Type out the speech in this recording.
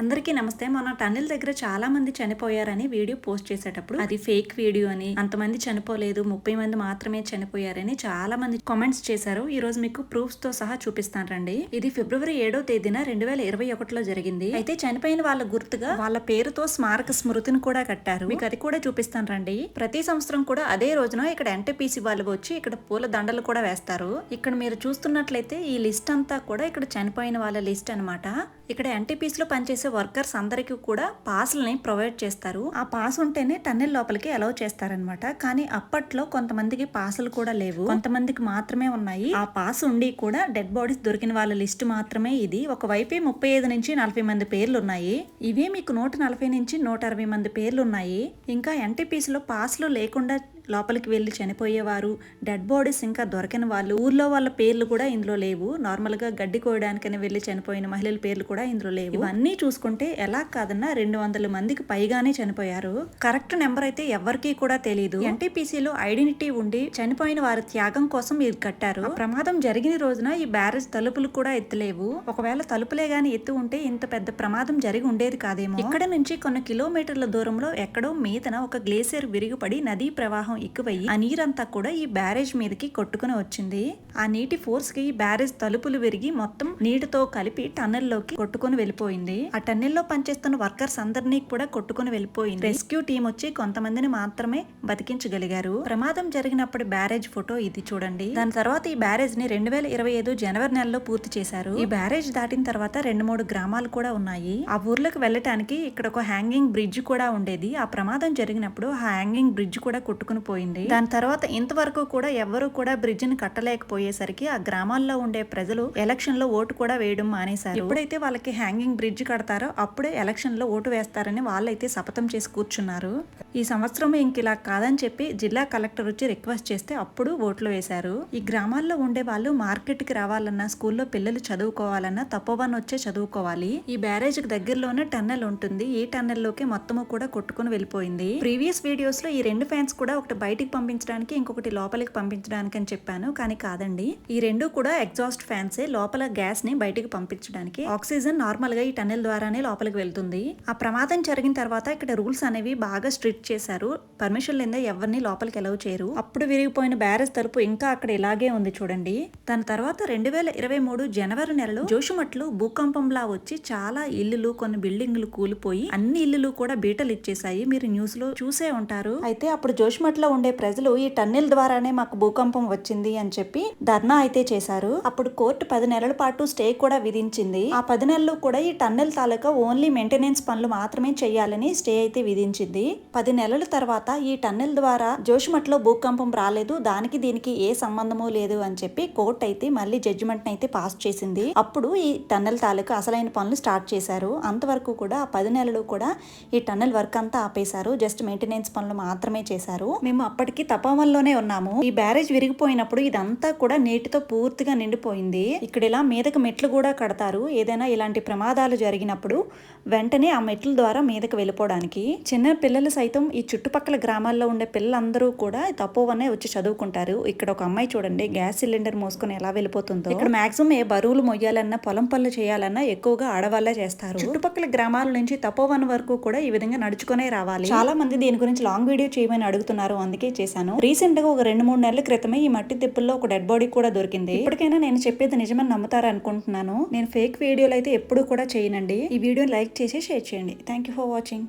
అందరికీ నమస్తే. మన టన్నెల్ దగ్గర చాలా మంది చనిపోయారని వీడియో పోస్ట్ చేసేటప్పుడు అది ఫేక్ వీడియో అని, అంతమంది చనిపోలేదు 30 మంది మాత్రమే చనిపోయారని చాలా మంది కామెంట్స్ చేశారు. ఈ రోజు మీకు ప్రూఫ్స్ తో సహా చూపిస్తాను రండి. ఇది ఫిబ్రవరి 7వ తేదీన 2021లో జరిగింది. అయితే చనిపోయిన వాళ్ళ గుర్తుగా వాళ్ళ పేరుతో స్మారక స్మృతిని కూడా కట్టారు. మీకు అది కూడా చూపిస్తాను రండి. ప్రతి సంవత్సరం కూడా అదే రోజున ఇక్కడ ఎన్టీపీసీ వాళ్ళు వచ్చి ఇక్కడ పూల దండలు కూడా వేస్తారు. ఇక్కడ మీరు చూస్తున్నట్లయితే ఈ లిస్ట్ అంతా కూడా ఇక్కడ చనిపోయిన వాళ్ళ లిస్ట్ అన్నమాట. ఇక్కడ ఎన్టీపీసీలో పనిచేసే వర్కర్స్ అందరికీ కూడా పాసులని ప్రొవైడ్ చేస్తారు. ఆ పాస్ ఉంటేనే టన్నెల్ లోపలికి అలౌ చేస్తారనమాట. కానీ అప్పట్లో కొంతమందికి పాసులు కూడా లేవు, కొంతమందికి మాత్రమే ఉన్నాయి. ఆ పాస్ ఉండి కూడా డెడ్ బాడీస్ దొరికిన వాళ్ళ లిస్ట్ మాత్రమే ఇది. ఒకవైపే 35 నుంచి 40 మంది పేర్లు ఉన్నాయి. ఇవే మీకు 140 నుంచి 160 మంది పేర్లు ఉన్నాయి. ఇంకా ఎన్టీపీసీలో పాస్లు లేకుండా లోపలికి వెళ్లి చనిపోయేవారు, డెడ్ బాడీస్ ఇంకా దొరకని వాళ్ళు, ఊర్లో వాళ్ళ పేర్లు కూడా ఇందులో లేవు. నార్మల్ గా గడ్డి కోయడానికని వెళ్లి చనిపోయిన మహిళల పేర్లు కూడా ఇందులో లేవు. ఇవన్నీ చూసుకుంటే ఎలా కాదన్నా 200 మందికి పైగానే చనిపోయారు. కరెక్ట్ నెంబర్ అయితే ఎవరికీ కూడా తెలియదు. ఎన్టీపీసీలో ఐడెంటిటీ ఉండి చనిపోయిన వారి త్యాగం కోసం ఇది కట్టారు. ప్రమాదం జరిగిన రోజున ఈ బ్యారేజ్ తలుపులు కూడా ఎత్తలేవు. ఒకవేళ తలుపులే గాని ఎత్తు ఉంటే ఇంత పెద్ద ప్రమాదం జరిగి ఉండేది కాదేమో. ఇక్కడ నుంచి కొన్ని కిలోమీటర్ల దూరంలో ఎక్కడో మీదన ఒక గ్లేసియర్ విరిగిపడి నదీ ప్రవాహం ఎక్కువయ్యి ఆ నీరంతా కూడా ఈ బ్యారేజ్ మీదకి కొట్టుకుని వచ్చింది. ఆ నీటి ఫోర్స్ కి ఈ బ్యారేజ్ తలుపులు విరిగి మొత్తం నీటితో కలిపి టన్నెల్ లోకి కొట్టుకుని వెళ్ళిపోయింది. ఆ టన్నెల్ లో పనిచేస్తున్న వర్కర్స్ అందరినీ కూడా కొట్టుకుని వెళ్ళిపోయింది. రెస్క్యూ టీం వచ్చి కొంతమందిని మాత్రమే బతికించగలిగారు. ప్రమాదం జరిగినప్పుడు బ్యారేజ్ ఫోటో ఇది చూడండి. దాని తర్వాత ఈ బ్యారేజ్ ని 2025 జనవరి నెలలో పూర్తి చేశారు. ఈ బ్యారేజ్ దాటిన తర్వాత 2-3 గ్రామాలు కూడా ఉన్నాయి. ఆ ఊర్లకు వెళ్ళటానికి ఇక్కడ ఒక హ్యాంగింగ్ బ్రిడ్జ్ కూడా ఉండేది. ఆ ప్రమాదం జరిగినప్పుడు ఆ హ్యాంగింగ్ బ్రిడ్జ్ కూడా కొట్టుకుని పోయింది. దాని తర్వాత ఇంతవరకు కూడా ఎవరు కూడా బ్రిడ్జ్ ని కట్టలేకపోయేసరికి ఆ గ్రామాల్లో ఉండే ప్రజలు ఎలక్షన్ లో ఓటు కూడా వేయడం మానేశారు. ఎప్పుడైతే వాళ్ళకి హ్యాంగింగ్ బ్రిడ్జ్ కడతారో అప్పుడే ఎలక్షన్ లో ఓటు వేస్తారని వాళ్ళైతే శపథం చేసి కూర్చున్నారు. ఈ సంవత్సరం ఇంక ఇలా కాదని చెప్పి జిల్లా కలెక్టర్ వచ్చి రిక్వెస్ట్ చేస్తే అప్పుడు ఓట్లు వేశారు. ఈ గ్రామాల్లో ఉండే వాళ్ళు మార్కెట్ కి రావాలన్నా, స్కూల్లో పిల్లలు చదువుకోవాలన్నా తపోవన్ వచ్చే చదువుకోవాలి. ఈ బ్యారేజ్ కి దగ్గరలోనే టన్నెల్ ఉంటుంది. ఈ టన్నెల్ లోకి మొత్తము కూడా కొట్టుకుని వెళ్ళిపోయింది. ప్రీవియస్ వీడియోస్ లో ఈ 2 ఫ్యాన్స్ కూడా ఒకటి బయటికి పంపించడానికి, ఇంకొకటి లోపలికి పంపించడానికి అని చెప్పాను. కానీ కాదండి, ఈ 2 కూడా ఎగ్జాస్ట్ ఫ్యాన్సే. లోపల గ్యాస్ ని బయటికి పంపించడానికి. ఆక్సిజన్ నార్మల్ గా ఈ టన్నెల్ ద్వారానే లోపలికి వెళ్తుంది. ఆ ప్రమాదం జరిగిన తర్వాత ఇక్కడ రూల్స్ అనేవి బాగా స్ట్రిక్ట్ చేశారు. పర్మిషన్ లేదా ఎవరిని లోపలికి అలౌ చేయరు. అప్పుడు విరిగిపోయిన బ్యారేజ్ తలుపు ఇంకా అక్కడ ఇలాగే ఉంది చూడండి. దాని తర్వాత 2023 జనవరి నెలలో జోషుమట్లు భూకంపంలా వచ్చి చాలా ఇల్లులు, కొన్ని బిల్డింగ్లు కూలిపోయి అన్ని ఇల్లులు కూడా బీటలు ఇచ్చేసాయి. మీరు న్యూస్ లో చూసే ఉంటారు. అయితే అప్పుడు జోషుమట్లో ఉండే ప్రజలు ఈ టన్నెల్ ద్వారానే మాకు భూకంపం వచ్చింది అని చెప్పి ధర్నా అయితే చేశారు. అప్పుడు కోర్టు 10 నెలల పాటు స్టే కూడా విధించింది. ఆ 10 నెలలు కూడా ఈ టన్నెల్ తాలూకా ఓన్లీ మెయింటెనెన్స్ పనులు మాత్రమే చేయాలని స్టే అయితే విధించింది. 10 నెలల తర్వాత ఈ టన్నెల్ ద్వారా జోషుమట్లో భూకంపం రాలేదు, దానికి దీనికి ఏ సంబంధము లేదు అని చెప్పి కోర్టు అయితే మళ్ళీ జడ్జిమెంట్ అయితే పాస్ చేసింది. అప్పుడు ఈ టన్నెల్ తాలూకా అసలైన పనులు స్టార్ట్ చేశారు. అంతవరకు కూడా 10 నెలలు కూడా ఈ టన్నెల్ వర్క్ అంతా ఆపేశారు. జస్ట్ మెయింటెనెన్స్ పనులు మాత్రమే చేశారు. మేము అప్పటికి తపోవన్లోనే ఉన్నాము. ఈ బ్యారేజ్ విరిగిపోయినప్పుడు ఇదంతా కూడా నీటితో పూర్తిగా నిండిపోయింది. ఇక్కడ ఇలా మీదకి మెట్లు కూడా కడతారు. ఏదైనా ఇలాంటి ప్రమాదాలు జరిగినప్పుడు వెంటనే ఆ మెట్ల ద్వారా మీదకి వెళ్ళిపోవడానికి. చిన్న పిల్లలు సైతం ఈ చుట్టుపక్కల గ్రామాల్లో ఉండే పిల్లలందరూ కూడా తపోవన్నే వచ్చి చదువుకుంటారు. ఇక్కడ ఒక అమ్మాయి చూడండి, గ్యాస్ సిలిండర్ మోసుకొని ఎలా వెళ్ళిపోతుందో. ఇక్కడ మాక్సిమం ఏ బరువులు మొయ్యాలన్నా, పొలం పనులు చేయాలన్నా ఎక్కువగా ఆడవాళ్లే చేస్తారు. చుట్టుపక్కల గ్రామాల నుంచి తపోవన్ వరకు కూడా ఈ విధంగా నడుచుకునే రావాలి. చాలా మంది దీని గురించి లాంగ్ వీడియో చేయమని అడుగుతున్నారు, అందుకే చేశాను. రీసెంట్ గా ఒక 2-3 నెలల క్రితమే ఈ మట్టి తిప్పుల్లో ఒక డెడ్ బాడీ కూడా దొరికింది. ఇప్పటికైనా నేను చెప్పేది నిజమని నమ్ముతారు అనుకుంటున్నాను. నేను ఫేక్ వీడియోలు అయితే ఎప్పుడు కూడా చేయనండి. ఈ వీడియోని లైక్ చేసి షేర్ చేయండి. Thank you for watching.